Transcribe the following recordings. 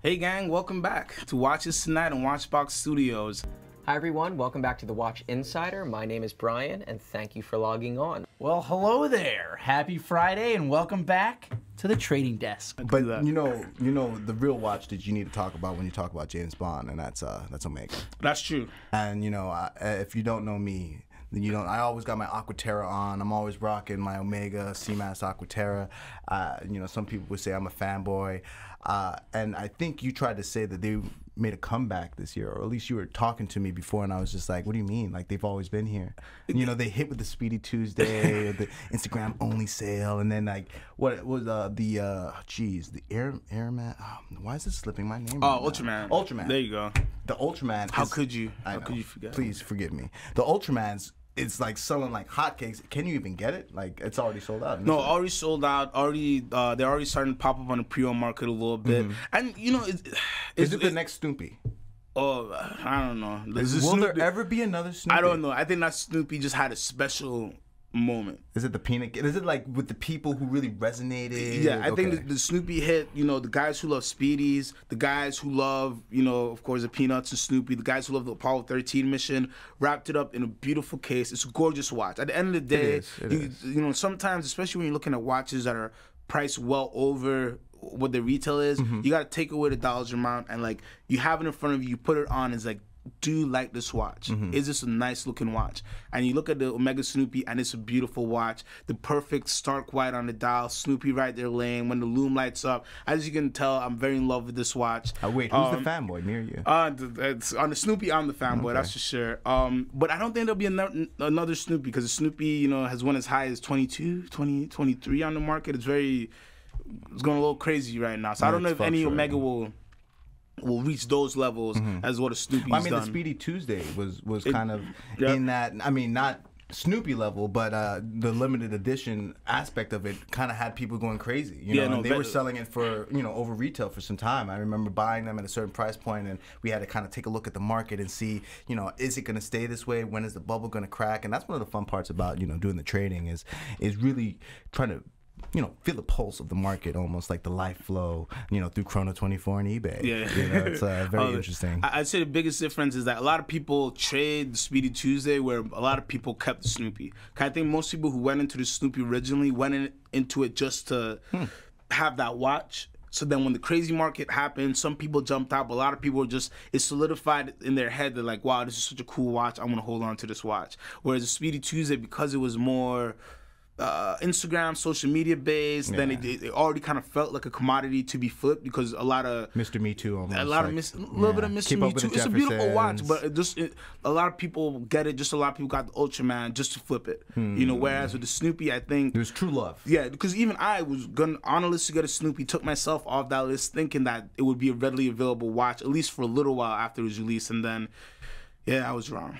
Hey gang, welcome back to Watches Tonight on Watchbox Studios. Hi everyone, welcome back to the Watch Insider. My name is Brian and thank you for logging on. Well, hello there. Happy Friday and welcome back to the trading desk. But you know the real watch that you need to talk about when you talk about James Bond, and that's Omega. That's true. And if you don't know me, then you don't. I always got my Aquaterra on. I'm always rocking my Omega Seamaster Aquaterra. Some people would say I'm a fanboy, and I think you tried to say that they made a comeback this year, or at least you were talking to me before, and I was just like, what do you mean? Like, they've always been here. They hit with the Speedy Tuesday, or the Instagram only sale, and then like, what was the Airman? Why is this slipping my name? Oh, Ultraman. Ultraman. There you go. The Ultraman. How could you forget? Please forgive me. The Ultraman's, it's like selling like hotcakes. Can you even get it? Like, it's already sold out. No, already sold out. They're already starting to pop up on the pre-owned market a little bit. And is it the next Snoopy? Oh, I don't know. Will there ever be another Snoopy? I don't know. I think that Snoopy just had a special moment. Is it the peanut? Is it like with the people who really resonated? Yeah, I think the Snoopy hit, the guys who love Speedies, the guys who love, of course, the Peanuts and Snoopy, the guys who love the Apollo 13 mission, wrapped it up in a beautiful case. It's a gorgeous watch. At the end of the day, it is. Sometimes, especially when you're looking at watches that are priced well over what the retail is, you got to take away the dollars amount and like you have it in front of you, you put it on, it's like, do you like this watch? Is this a nice looking watch? And you look at the Omega Snoopy and it's a beautiful watch. The perfect stark white on the dial, Snoopy right there laying when the lume lights up. As you can tell, I'm very in love with this watch. Wait, who's the fanboy near you? It's on the Snoopy, I'm the fanboy, that's for sure. But I don't think there'll be another Snoopy because the Snoopy, has went as high as 22, 23 on the market. It's going a little crazy right now. So I don't know if any Omega will reach those levels as what a Snoopy's done. The Speedy Tuesday was kind of in that. I mean, not Snoopy level, but the limited edition aspect of it kind of had people going crazy. They were selling it for over retail for some time. I remember buying them at a certain price point, and we had to kind of take a look at the market and see, is it going to stay this way? When is the bubble going to crack? And that's one of the fun parts about doing the trading is really trying to feel the pulse of the market, almost like the life flow, through Chrono 24 and eBay. Yeah. It's very interesting. I'd say the biggest difference is that a lot of people trade the Speedy Tuesday where a lot of people kept the Snoopy. I think most people who went into the Snoopy originally went into it just to have that watch. So then when the crazy market happened, some people jumped out, but a lot of people were it solidified in their head. They're like, wow, this is such a cool watch. I want to hold on to this watch. Whereas the Speedy Tuesday, because it was more Instagram, social media based, then it already kind of felt like a commodity to be flipped because a lot of Mr. Me Too almost. A little bit of Mr. Me Too. It's a beautiful watch, but a lot of people get it. Just a lot of people got the Ultraman just to flip it. Whereas with the Snoopy, I think there's true love. Yeah, because even I was on a list to get a Snoopy, took myself off that list thinking that it would be a readily available watch at least for a little while after it was released, and then. Yeah, I was wrong,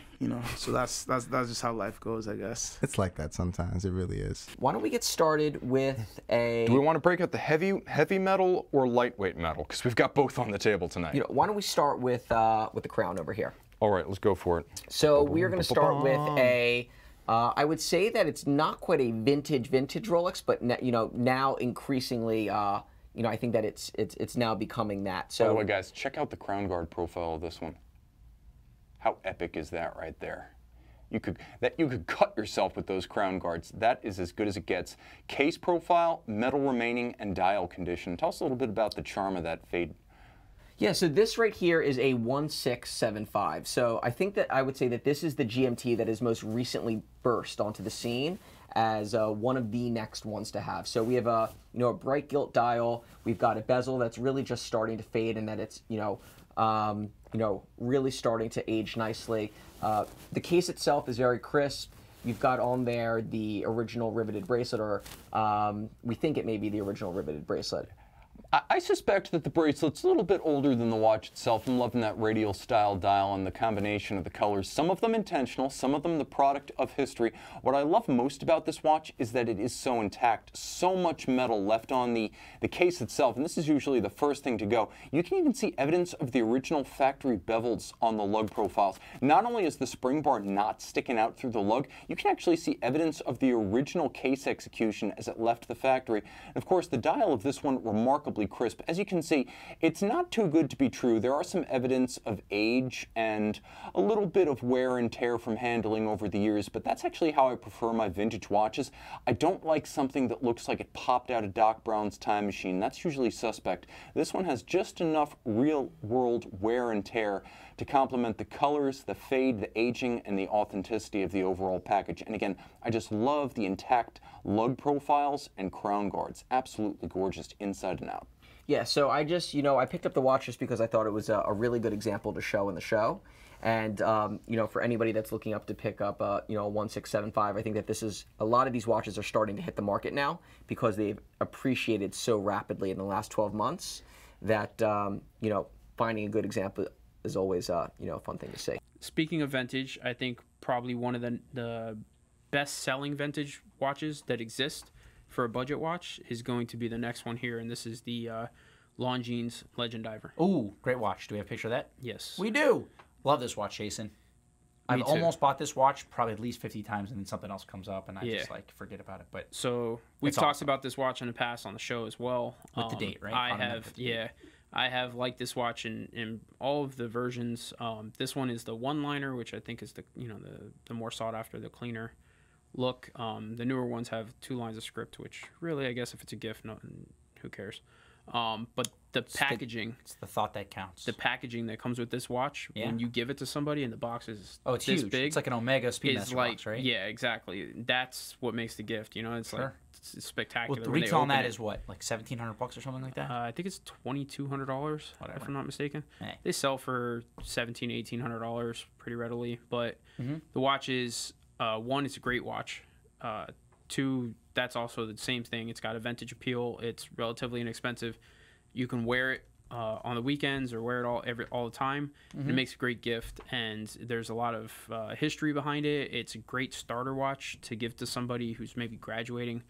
So that's just how life goes, I guess. It's like that sometimes. It really is. Why don't we get started with a... Do we want to break out the heavy metal or lightweight metal? Because we've got both on the table tonight. why don't we start with the crown over here? All right, let's go for it. So we are going to start with a... I would say that it's not quite a vintage Rolex, but now increasingly, I think that it's now becoming that. So, by the way, guys, check out the crown guard profile of this one. How epic is that right there? You could cut yourself with those crown guards. That is as good as it gets. Case profile, metal remaining, and dial condition. Tell us a little bit about the charm of that fade. Yeah, so this right here is a 1675. So I think that I would say that this is the GMT that has most recently burst onto the scene as one of the next ones to have. So we have a bright gilt dial. We've got a bezel that's really just starting to fade, and that it's really starting to age nicely. The case itself is very crisp. You've got on there the original riveted bracelet, or we think it may be the original riveted bracelet. I suspect that the bracelet's a little bit older than the watch itself. I'm loving that radial style dial and the combination of the colors. Some of them intentional, some of them the product of history. What I love most about this watch is that it is so intact. So much metal left on the case itself, and this is usually the first thing to go. You can even see evidence of the original factory bevels on the lug profiles. Not only is the spring bar not sticking out through the lug, you can actually see evidence of the original case execution as it left the factory. And of course, the dial of this one remarkably unbelievably crisp. As you can see, it's not too good to be true. There are some evidence of age and a little bit of wear and tear from handling over the years, but that's actually how I prefer my vintage watches. I don't like something that looks like it popped out of Doc Brown's time machine. That's usually suspect. This one has just enough real-world wear and tear to complement the colors, the fade, the aging, and the authenticity of the overall package. And again, I just love the intact lug profiles and crown guards. Absolutely gorgeous inside and out. Yeah, so I just, I picked up the watch just because I thought it was a really good example to show in the show. And, for anybody that's looking up to pick up, 1675, I think that this is, a lot of these watches are starting to hit the market now because they've appreciated so rapidly in the last 12 months that, finding a good example is always, a fun thing to see. Speaking of vintage, I think probably one of the best-selling vintage watches that exist for a budget watch is going to be the next one here, and this is the Longines Legend Diver. Ooh, great watch. Do we have a picture of that? Yes. We do. Love this watch, Jason. I've almost bought this watch probably at least 50 times, and then something else comes up, and I just forget about it. But so we've talked about this watch in the past on the show as well. With the date, right? I have liked this watch in all of the versions. This one is the one-liner, which I think is the more sought after, the cleaner look. The newer ones have 2 lines of script, which really, I guess if it's a gift, who cares? But the packaging, it's the thought that counts. The packaging that comes with this watch, when you give it to somebody and the box is it's this huge. big, it's like an Omega Speedmaster box, right? Yeah, exactly. That's what makes the gift. It's like it's spectacular. Well, the retail on that is what, like $1,700 or something like that? I think it's $2,200, if I'm not mistaken. Hey. They sell for $1,700, $1,800 pretty readily. But the watch is one, it's a great watch. 2, that's also the same thing. It's got a vintage appeal. It's relatively inexpensive. You can wear it on the weekends or wear it all the time. It makes a great gift, and there's a lot of history behind it. It's a great starter watch to give to somebody who's maybe graduating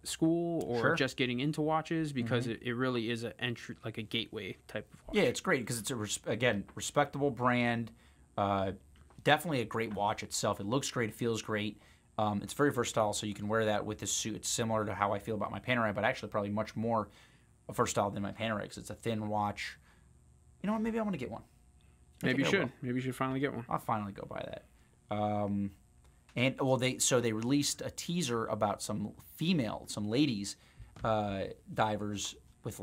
school or just getting into watches, because it really is an entry, like a gateway type of watch. Yeah, it's great because it's again respectable brand. Definitely a great watch itself. It looks great. It feels great. It's very versatile, so you can wear that with this suit. It's similar to how I feel about my Panerai, but actually probably much more versatile than my Panerai because it's a thin watch. You know what? Maybe I want to get one. Maybe you should. Maybe you should finally get one. I'll finally go buy that. And well, they released a teaser about some ladies divers with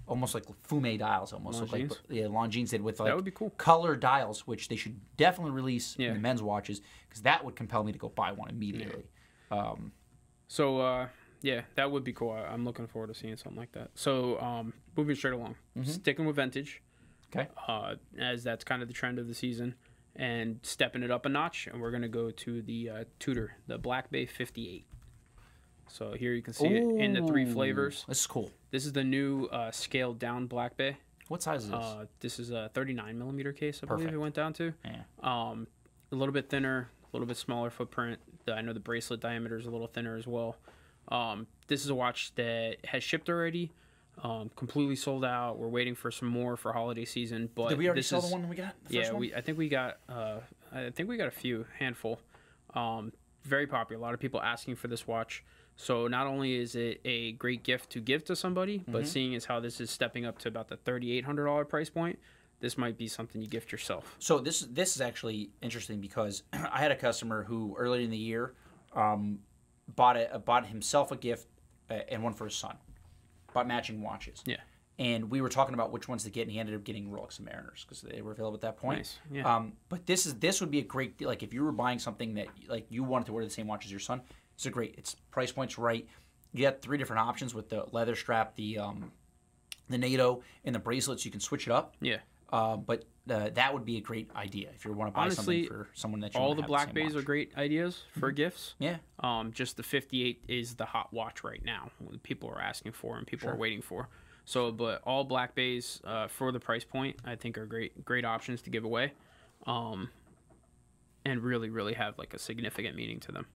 almost like fume dials, almost look like Longines did with that would be cool. Color dials, which they should definitely release in the men's watches because that would compel me to go buy one immediately. Yeah, that would be cool. I'm looking forward to seeing something like that. So moving straight along, sticking with vintage, okay, as that's kind of the trend of the season, and stepping it up a notch, and we're gonna go to the Tudor, the Black Bay 58. So here you can see it in the 3 flavors. This is cool. This is the new scaled down Black Bay. What size is this? This is a 39 millimeter case, I believe it went down to. Yeah. A little bit thinner, a little bit smaller footprint. I know the bracelet diameter is a little thinner as well. This is a watch that has shipped already, completely sold out. We're waiting for some more for holiday season. But did we already sell the one we got? I think we got a handful. Very popular. A lot of people asking for this watch. So not only is it a great gift to give to somebody, but seeing as how this is stepping up to about the $3,800 price point, this might be something you gift yourself. So this is actually interesting because I had a customer who earlier in the year bought himself a gift and one for his son. Bought matching watches. Yeah. And we were talking about which ones to get, and he ended up getting Rolex and Mariners because they were available at that point. Nice. Yeah. But this would be a great deal. Like if you were buying something that you wanted to wear the same watch as your son, it's its price point's right. You got 3 different options with the leather strap, the NATO, and the bracelets. You can switch it up. Yeah. But that would be a great idea if you want to buy something for someone that you all want the to have Black the Bays same watch. are great ideas for gifts. Yeah. Just the 58 is the hot watch right now. People are asking for and people are waiting for. So, but all Black Bays for the price point, I think are great options to give away, and really have like a significant meaning to them.